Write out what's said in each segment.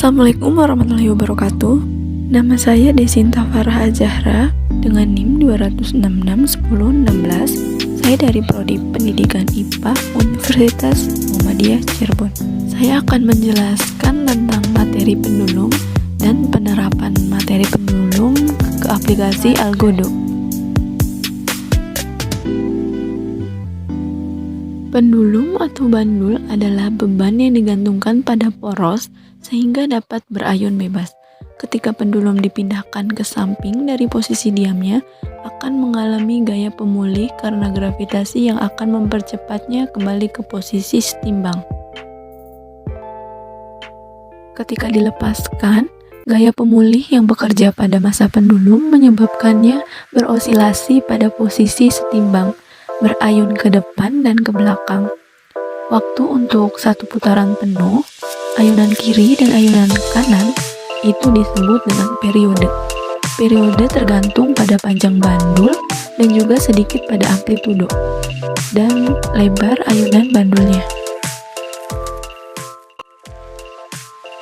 Assalamualaikum warahmatullahi wabarakatuh. Nama saya Desinta Farah Azahra dengan NIM 2661016. Saya dari Prodi Pendidikan IPA Universitas Muhammadiyah Cirebon. Saya akan menjelaskan tentang materi pendulum dan penerapan materi pendulum ke aplikasi Algodo. Pendulum atau bandul adalah beban yang digantungkan pada poros sehingga dapat berayun bebas. Ketika pendulum dipindahkan ke samping dari posisi diamnya, akan mengalami gaya pemulih karena gravitasi yang akan mempercepatnya kembali ke posisi setimbang. Ketika dilepaskan, gaya pemulih yang bekerja pada masa pendulum menyebabkannya berosilasi pada posisi setimbang, berayun ke depan dan ke belakang. Waktu untuk satu putaran penuh, ayunan kiri dan ayunan kanan itu disebut dengan periode. Periode tergantung pada panjang bandul dan juga sedikit pada amplitudo dan lebar ayunan bandulnya.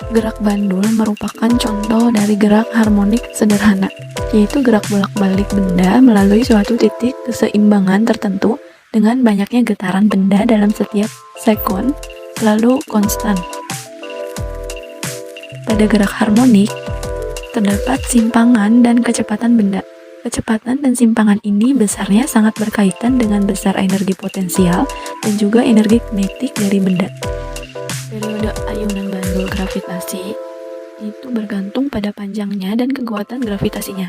Gerak bandul merupakan contoh dari gerak harmonik sederhana, yaitu gerak bolak-balik benda melalui suatu titik keseimbangan tertentu dengan banyaknya getaran benda dalam setiap sekon selalu konstan. Pada gerak harmonik, terdapat simpangan dan kecepatan benda. Kecepatan dan simpangan ini besarnya sangat berkaitan dengan besar energi potensial dan juga energi kinetik dari benda. Periode ayunan bandul gravitasi itu bergantung pada panjangnya dan kekuatan gravitasinya,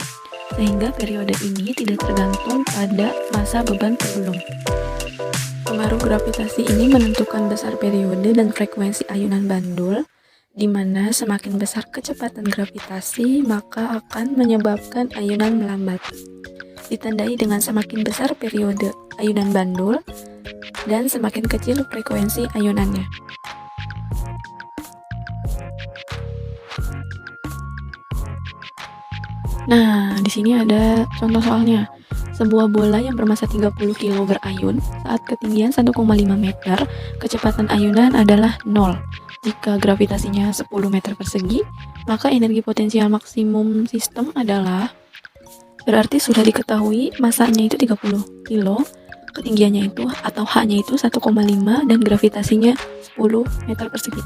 sehingga periode ini tidak tergantung pada masa beban pendulum. Pengaruh gravitasi ini menentukan besar periode dan frekuensi ayunan bandul, di mana semakin besar kecepatan gravitasi maka akan menyebabkan ayunan melambat. Ditandai dengan semakin besar periode ayunan bandul dan semakin kecil frekuensi ayunannya. Nah, di sini ada contoh soalnya. Sebuah bola yang bermassa 30 kg berayun saat ketinggian 1,5 meter, kecepatan ayunan adalah 0. Jika gravitasinya 10 meter persegi, maka energi potensial maksimum sistem adalah, berarti sudah diketahui masanya itu 30 kg, ketinggiannya itu atau H-nya itu 1,5 dan gravitasinya 10 meter persegi.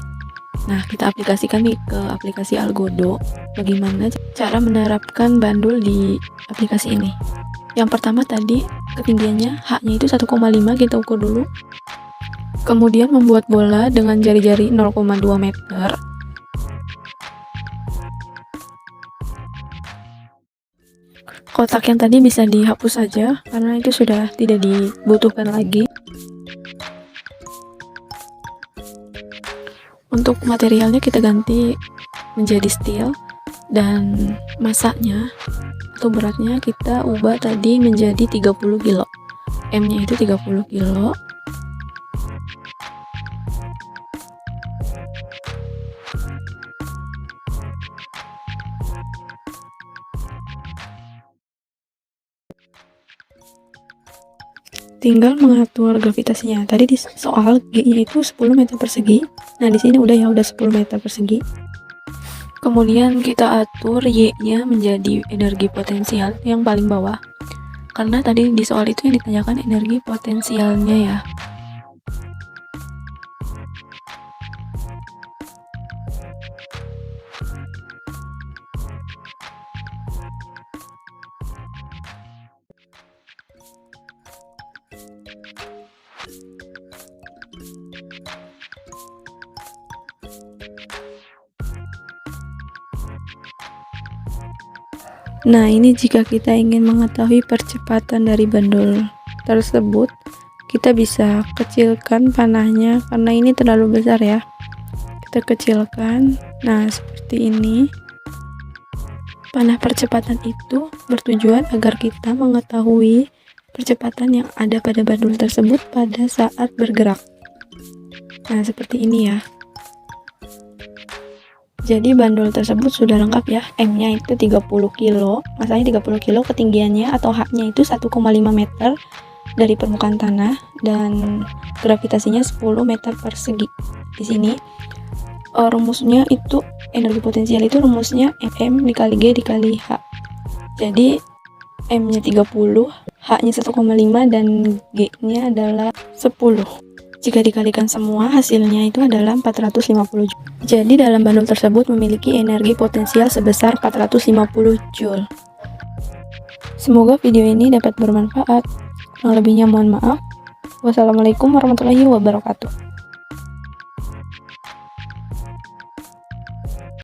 Nah, kita aplikasikan nih ke aplikasi Algodo. Bagaimana cara menerapkan bandul di aplikasi ini? Yang pertama tadi, ketinggiannya H-nya itu 1,5 kita ukur dulu. Kemudian membuat bola dengan jari-jari 0,2 meter. Kotak yang tadi bisa dihapus saja karena itu sudah tidak dibutuhkan lagi. Untuk materialnya kita ganti menjadi steel dan masanya atau beratnya kita ubah tadi menjadi 30 kilo. M-nya itu 30 kilo. Tinggal mengatur gravitasinya. Tadi di soal G-nya itu 10 meter persegi. Nah, di sini udah 10 meter persegi. Kemudian kita atur Y-nya menjadi energi potensial yang paling bawah. Karena tadi di soal itu yang ditanyakan energi potensialnya ya. Nah, ini jika kita ingin mengetahui percepatan dari bandul tersebut, kita bisa kecilkan panahnya karena ini terlalu besar ya. Kita kecilkan. Nah, seperti ini. Panah percepatan itu bertujuan agar kita mengetahui percepatan yang ada pada bandul tersebut pada saat bergerak. Nah, seperti ini ya. Jadi bandul tersebut sudah lengkap ya. M-nya itu 30 kilo, masanya 30 kilo, ketinggiannya atau H-nya itu 1,5 meter dari permukaan tanah dan gravitasinya 10 meter persegi. Di sini rumusnya itu energi potensial itu rumusnya M dikali G dikali H. Jadi M-nya 30, H-nya 1,5 dan G-nya adalah 10. Jika dikalikan semua, hasilnya itu adalah 450 Joule. Jadi dalam bundle tersebut memiliki energi potensial sebesar 450 Joule. Semoga video ini dapat bermanfaat. Kurang lebihnya mohon maaf. Wassalamualaikum warahmatullahi wabarakatuh.